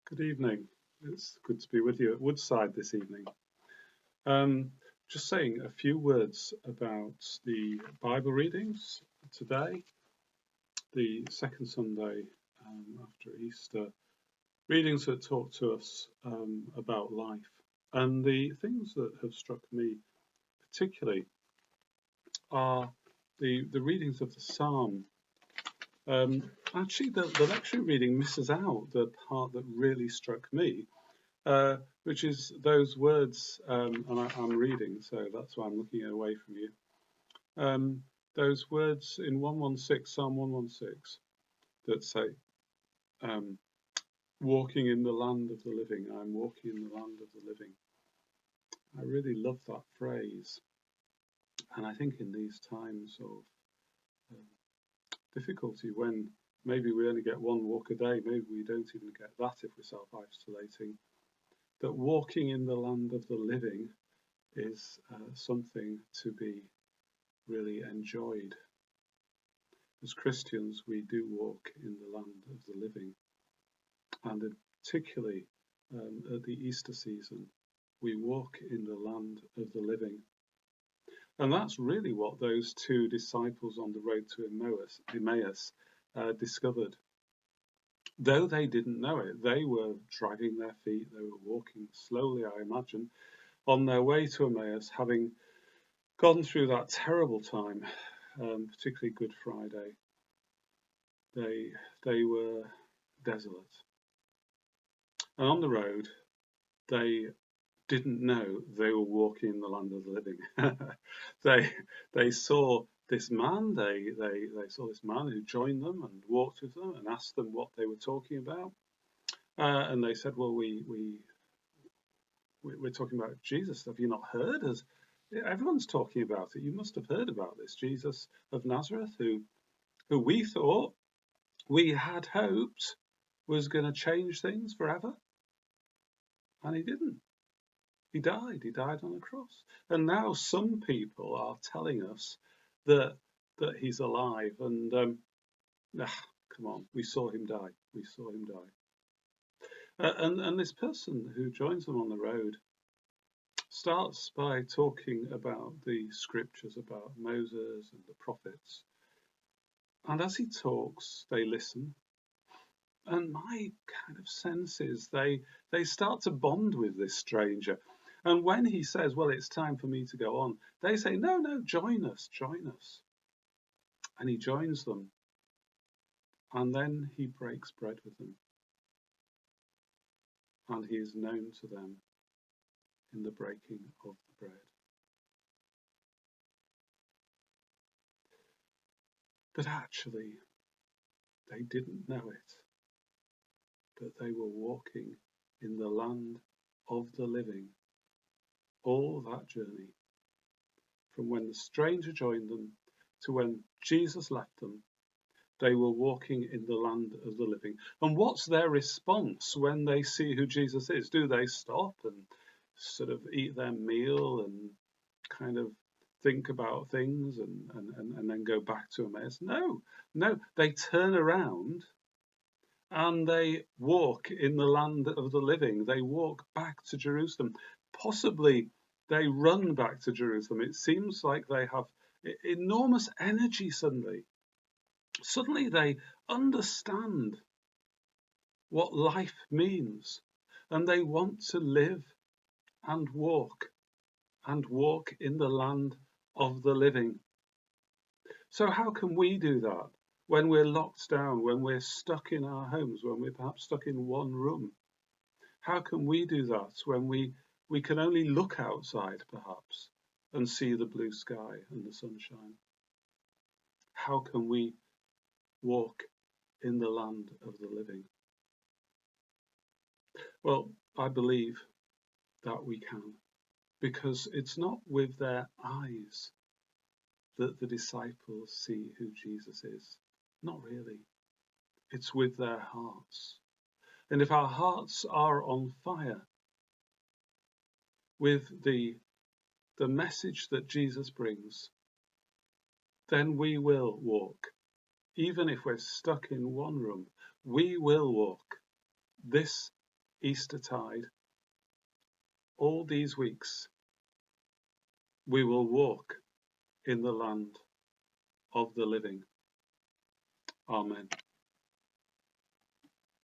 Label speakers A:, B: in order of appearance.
A: Good evening. It's good to be with you at Woodside this evening. Um, just saying a few words about the Bible readings today, the second Sunday after Easter. Readings that talk to us about life. And the things that have struck me particularly are the readings of the Psalm. Actually, the lectionary reading misses out the part that really struck me, which is those words, and I'm reading, so that's why I'm looking away from you. Those words in Psalm 116, that say, um, walking in the land of the living, I'm walking in the land of the living. I really love that phrase. And I think in these times of um, difficulty, when maybe we only get one walk a day, maybe we don't even get that if we're self-isolating, that walking in the land of the living is something to be really enjoyed. As Christians, we do walk in the land of the living, and particularly at the Easter season, we walk in the land of the living. And that's really what those two disciples on the road to Emmaus discovered. Though they didn't know it, they were dragging their feet, they were walking slowly, I imagine, on their way to Emmaus, having gone through that terrible time, particularly Good Friday. They were desolate. And on the road, they didn't know they were walking in the land of the living. they saw this man. They saw this man who joined them and walked with them and asked them what they were talking about. And they said, "Well, we're talking about Jesus. Have you not heard? As everyone's talking about it. You must have heard about this Jesus of Nazareth, who we thought we had hoped was going to change things forever, and he didn't. He died. He died on a cross. And now some people are telling us that he's alive. And come on, we saw him die. We saw him die. And this person who joins them on the road starts by talking about the scriptures, about Moses and the prophets. And as he talks, they listen. And my kind of sense is they start to bond with this stranger. And when he says, "Well, it's time for me to go on," they say, "No, no, join us, join us." And he joins them. And then he breaks bread with them. And he is known to them in the breaking of the bread. But actually, they didn't know it, that they were walking in the land of the living all that journey, from when the stranger joined them to when Jesus left them. They were walking in the land of the living. And what's their response when they see who Jesus is? Do they stop and sort of eat their meal and kind of think about things and then go back to Emmaus? No, no, they turn around and they walk in the land of the living. They walk back to Jerusalem. Possibly they run back to Jerusalem. It seems like they have enormous energy suddenly. Suddenly they understand what life means, and they want to live and walk in the land of the living. So how can we do that when we're locked down, when we're stuck in our homes, when we're perhaps stuck in one room? How can we do that when we can only look outside perhaps and see the blue sky and the sunshine? How can we walk in the land of the living? Well, I believe that we can, because it's not with their eyes that the disciples see who Jesus is. Not really. It's with their hearts. And if our hearts are on fire with the message that Jesus brings, then we will walk. Even if we're stuck in one room, we will walk this Eastertide, all these weeks, we will walk in the land of the living. Amen.